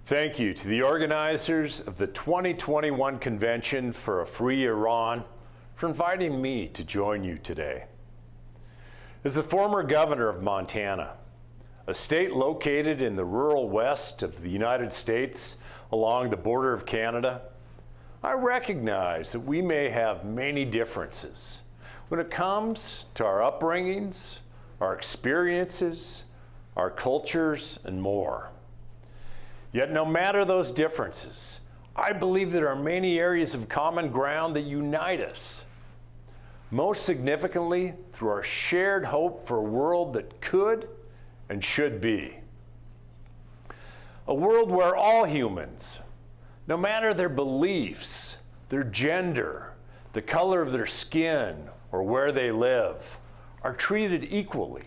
Thank you to the organizers of the 2021 Convention for a Free Iran for inviting me to join you today. As the former governor of Montana, a state located in the rural west of the United States along the border of Canada, I recognize that we may have many differences when it comes to our upbringings, our experiences, our cultures, and more. Yet no matter those differences, I believe there are many areas of common ground that unite us. Most significantly, through our shared hope for a world that could and should be. A world where all humans, no matter their beliefs, their gender, the color of their skin, or where they live, are treated equally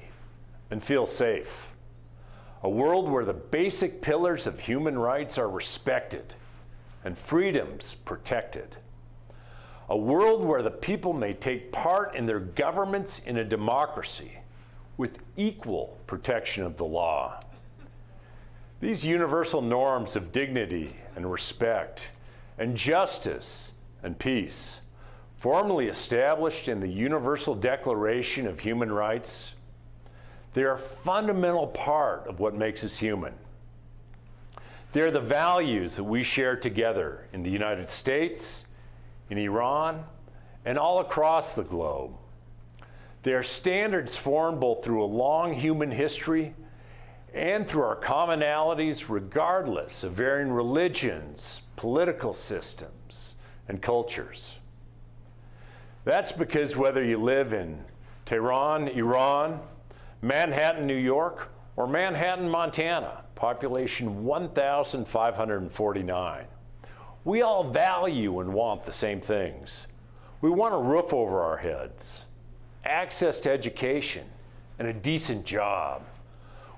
and feel safe. A world where the basic pillars of human rights are respected and freedoms protected. A world where the people may take part in their governments in a democracy with equal protection of the law. These universal norms of dignity and respect and justice and peace, formally established in the Universal Declaration of Human Rights, they are a fundamental part of what makes us human. They are the values that we share together in the United States, in Iran, and all across the globe. They are standards formed both through a long human history and through our commonalities regardless of varying religions, political systems, and cultures. That's because whether you live in Tehran, Iran, Manhattan, New York, or Manhattan, Montana, population 1,549. We all value and want the same things. We want a roof over our heads, access to education, and a decent job.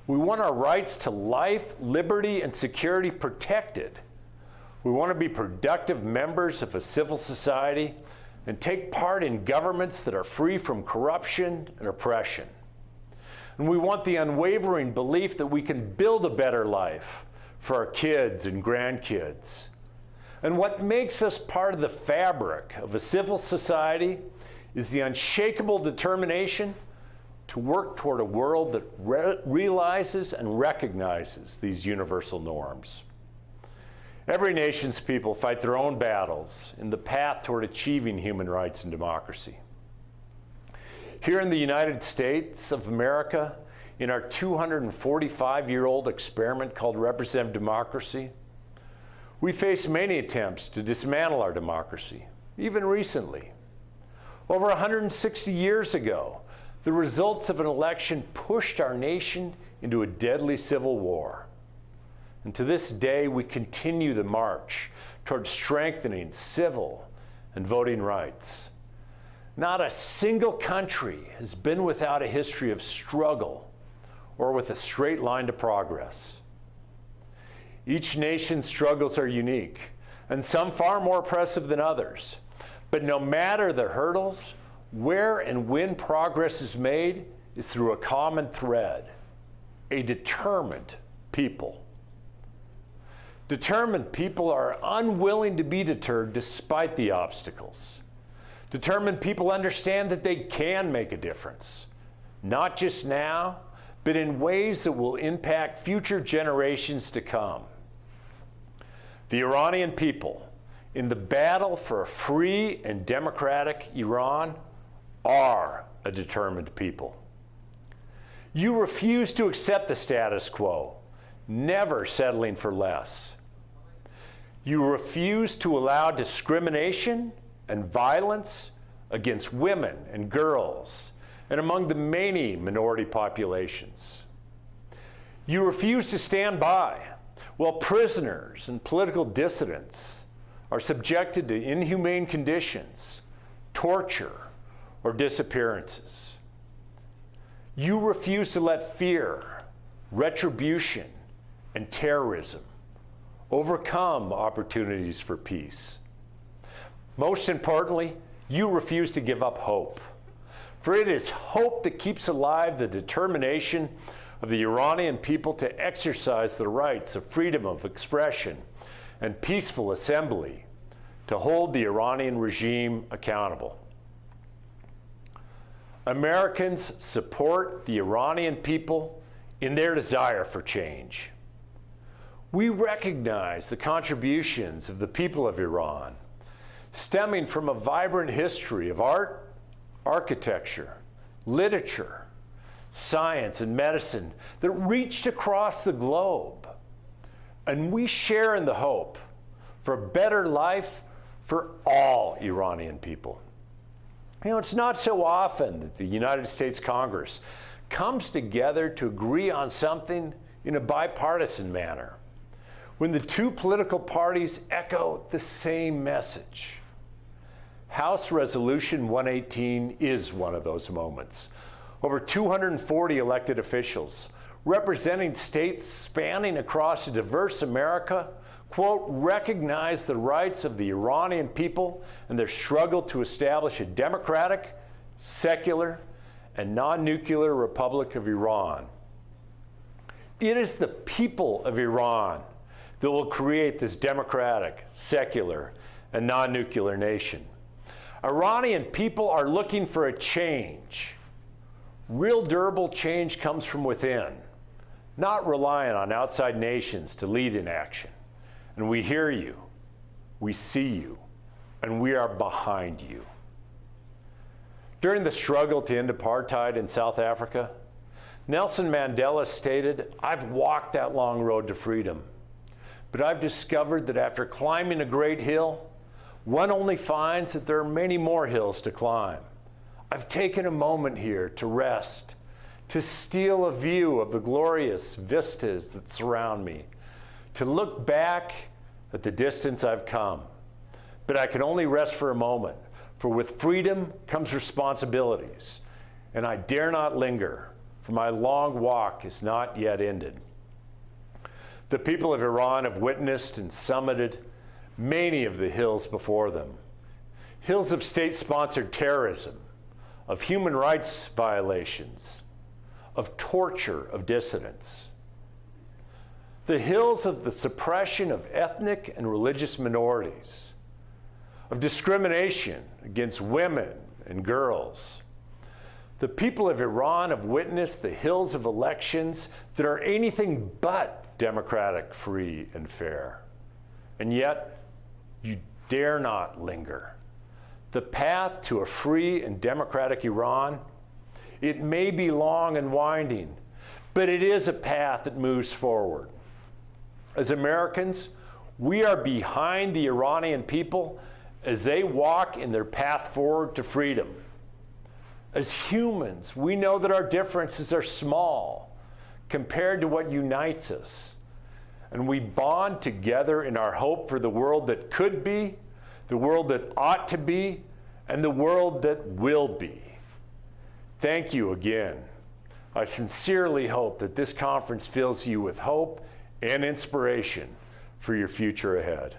We want our rights to life, liberty, and security protected. We want to be productive members of a civil society and take part in governments that are free from corruption and oppression. And we want the unwavering belief that we can build a better life for our kids and grandkids. And what makes us part of the fabric of a civil society is the unshakable determination to work toward a world that realizes and recognizes these universal norms. Every nation's people fight their own battles in the path toward achieving human rights and democracy. Here in the United States of America, in our 245-year-old experiment called representative democracy, we face many attempts to dismantle our democracy, even recently. Over 160 years ago, the results of an election pushed our nation into a deadly civil war. And to this day, we continue the march toward strengthening civil and voting rights. Not a single country has been without a history of struggle or with a straight line to progress. Each nation's struggles are unique, and some far more oppressive than others. But no matter the hurdles, where and when progress is made is through a common thread: a determined people. Determined people are unwilling to be deterred despite the obstacles. Determined people understand that they can make a difference, not just now, but in ways that will impact future generations to come. The Iranian people, in the battle for a free and democratic Iran, are a determined people. You refuse to accept the status quo, never settling for less. You refuse to allow discrimination and violence against women and girls and among the many minority populations. You refuse to stand by while prisoners and political dissidents are subjected to inhumane conditions, torture, or disappearances. You refuse to let fear, retribution, and terrorism overcome opportunities for peace. Most importantly, you refuse to give up hope. For it is hope that keeps alive the determination of the Iranian people to exercise the rights of freedom of expression and peaceful assembly, to hold the Iranian regime accountable. Americans support the Iranian people in their desire for change. We recognize the contributions of the people of Iran, stemming from a vibrant history of art, architecture, literature, science, and medicine that reached across the globe. And we share in the hope for a better life for all Iranian people. You know, it's not so often that the United States Congress comes together to agree on something in a bipartisan manner, when the two political parties echo the same message. House Resolution 118 is one of those moments. Over 240 elected officials representing states spanning across a diverse America, quote, recognize the rights of the Iranian people and their struggle to establish a democratic, secular, and non-nuclear Republic of Iran. It is the people of Iran that will create this democratic, secular, and non-nuclear nation. Iranian people are looking for a change. Real durable change comes from within, not relying on outside nations to lead in action. And we hear you, we see you, and we are behind you. During the struggle to end apartheid in South Africa, Nelson Mandela stated, "I've walked that long road to freedom, but I've discovered that after climbing a great hill, one only finds that there are many more hills to climb. I've taken a moment here to rest, to steal a view of the glorious vistas that surround me, to look back at the distance I've come. But I can only rest for a moment, for with freedom comes responsibilities, and I dare not linger, for my long walk is not yet ended." The people of Iran have witnessed and summited many of the hills before them. Hills of state-sponsored terrorism, of human rights violations, of torture of dissidents. The hills of the suppression of ethnic and religious minorities, of discrimination against women and girls. The people of Iran have witnessed the hills of elections that are anything but democratic, free, and fair. And yet, you dare not linger. The path to a free and democratic Iran, it may be long and winding, but it is a path that moves forward. As Americans, we are behind the Iranian people as they walk in their path forward to freedom. As humans, we know that our differences are small compared to what unites us. And we bond together in our hope for the world that could be, the world that ought to be, and the world that will be. Thank you again. I sincerely hope that this conference fills you with hope and inspiration for your future ahead.